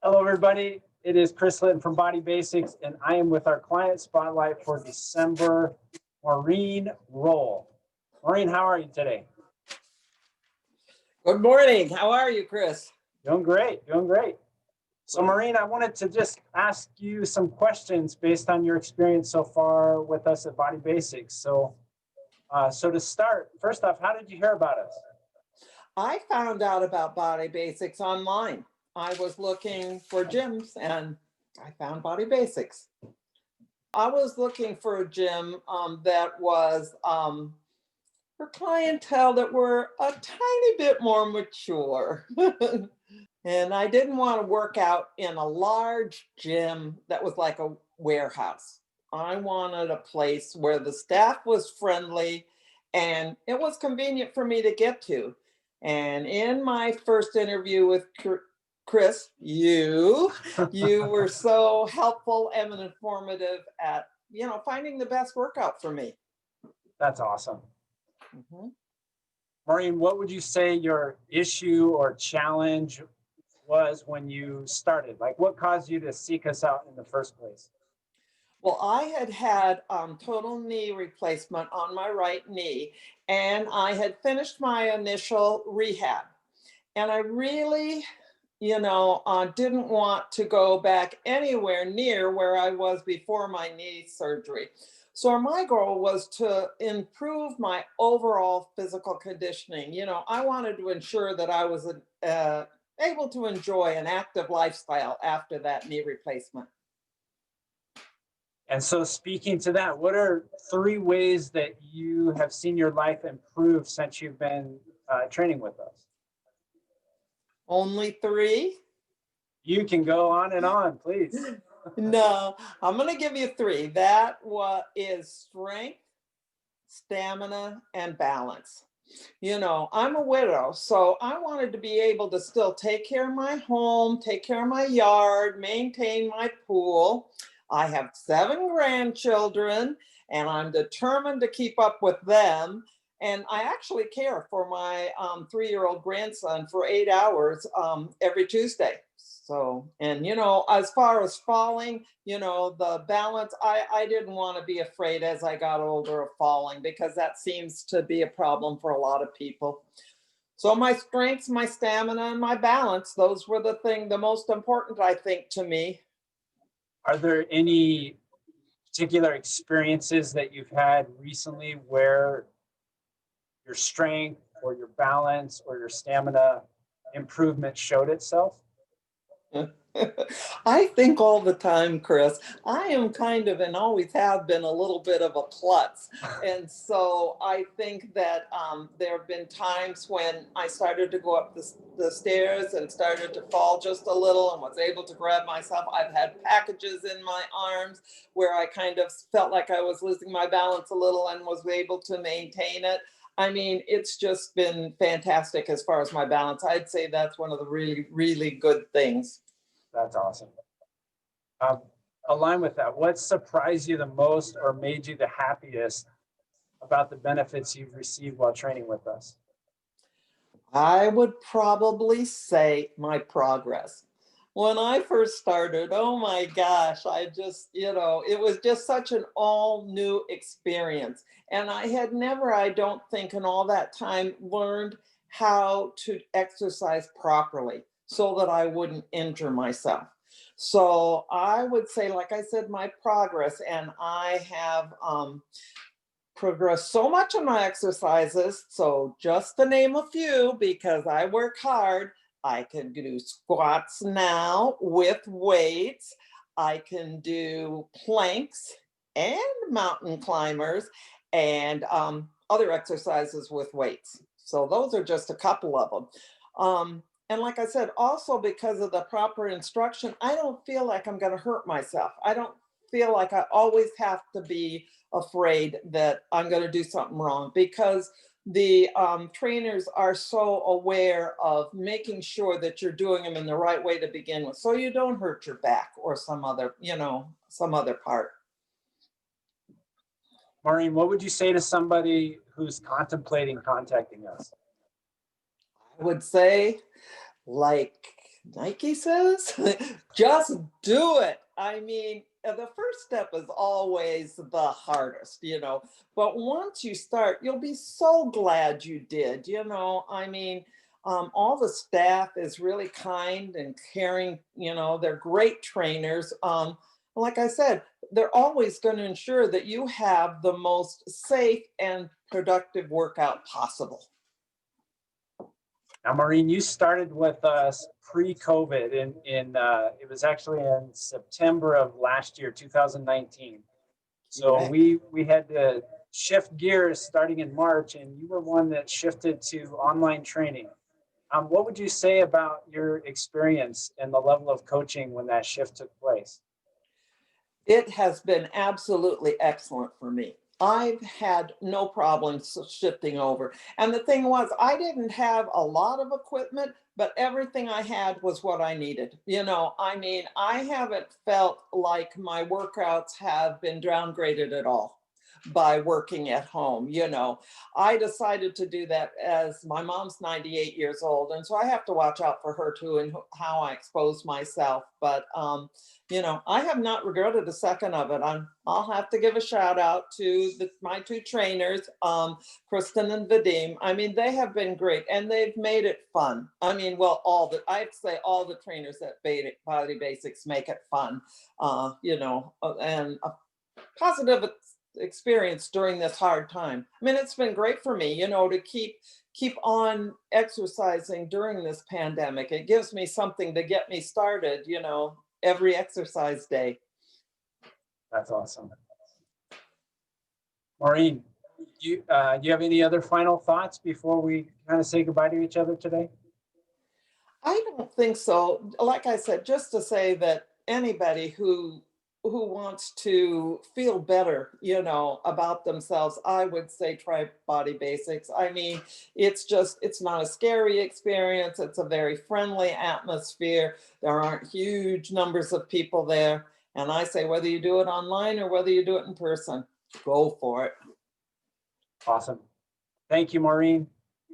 Hello, everybody. It is Chris Litton from Body Basics, and I am with our client spotlight for December, Maureen Roll. Maureen, how are you today? Good morning. How are you, Chris? Doing great, doing great. So, Maureen, I wanted to just ask you some questions based on your experience so far with us at Body Basics. So to start, first off, how did you hear about us? I found out about Body Basics online. I was looking for gyms and I found Body Basics. I was looking for a gym that was for clientele that were a tiny bit more mature. And I didn't want to work out in a large gym that was like a warehouse. I wanted a place where the staff was friendly and it was convenient for me to get to. And in my first interview with Chris, you were so helpful and informative at, finding the best workout for me. That's awesome. Mhm. Maureen, what would you say your issue or challenge was when you started? Like, what caused you to seek us out in the first place? Well, I had total knee replacement on my right knee, and I had finished my initial rehab. And I really, didn't want to go back anywhere near where I was before my knee surgery. So my goal was to improve my overall physical conditioning. I wanted to ensure that I was able to enjoy an active lifestyle after that knee replacement. And so, speaking to that, what are three ways that you have seen your life improve since you've been training with us? Only three? You can go on and on, please. No, I'm going to give you three. That what is strength, stamina, and balance. I'm a widow, so I wanted to be able to still take care of my home, take care of my yard, maintain my pool. I have 7 grandchildren, and I'm determined to keep up with them. And I actually care for my 3-year-old grandson for 8 hours every Tuesday. So, and as far as falling, the balance, I didn't want to be afraid as I got older of falling because that seems to be a problem for a lot of people. So my strengths, my stamina, and my balance, those were the most important, I think, to me. Are there any particular experiences that you've had recently where your strength or your balance or your stamina improvement showed itself? I think all the time, Chris. I am kind of and always have been a little bit of a klutz. And so I think that there have been times when I started to go up the stairs and started to fall just a little and was able to grab myself. I've had packages in my arms where I kind of felt like I was losing my balance a little and was able to maintain it. I mean, it's just been fantastic as far as my balance. I'd say that's one of the really, really good things. That's awesome. Um, Align with that. What surprised you the most or made you the happiest about the benefits you've received while training with us? I would probably say my progress. When I first started, oh my gosh, I just, it was just such an all new experience. And I had never, I don't think, in all that time learned how to exercise properly so that I wouldn't injure myself. So I would say, like I said, my progress, and I have progressed so much in my exercises. So just to name a few, because I work hard, I can do squats now with weights. I can do planks and mountain climbers and other exercises with weights. So those are just a couple of them. And like I said, also because of the proper instruction, I don't feel like I'm going to hurt myself. I don't feel like I always have to be afraid that I'm going to do something wrong because the trainers are so aware of making sure that you're doing them in the right way to begin with, so you don't hurt your back or some other, some other part. Maureen, what would you say to somebody who's contemplating contacting us? I would say, like, Nike says, just do it. I mean, the first step is always the hardest, but once you start, you'll be so glad you did, I mean, all the staff is really kind and caring, they're great trainers. Like I said, they're always going to ensure that you have the most safe and productive workout possible. Now, Maureen, you started with us pre-COVID it was actually in September of last year, 2019. So Correct. we had to shift gears starting in March, and you were one that shifted to online training. What would you say about your experience and the level of coaching when that shift took place? It has been absolutely excellent for me. I've had no problems shifting over. And the thing was, I didn't have a lot of equipment, but everything I had was what I needed. I mean, I haven't felt like my workouts have been downgraded at all by working at home. I decided to do that as my mom's 98 years old. And so I have to watch out for her too and how I expose myself. But, I have not regretted a second of it. I'll have to give a shout out to my two trainers, Kristen and Vadim. I mean, they have been great and they've made it fun. I mean, well, I have to say all the trainers at Body Basics make it fun, and a positive experience during this hard time. I mean, it's been great for me, to keep on exercising during this pandemic. It gives me something to get me started, every exercise day. That's awesome. Maureen, do you have any other final thoughts before we kind of say goodbye to each other today? I don't think so. Like I said, just to say that anybody who wants to feel better, about themselves, I would say try Body Basics. I mean, it's not a scary experience. It's a very friendly atmosphere. There aren't huge numbers of people there. And I say, whether you do it online or whether you do it in person, go for it. Awesome. Thank you, Maureen.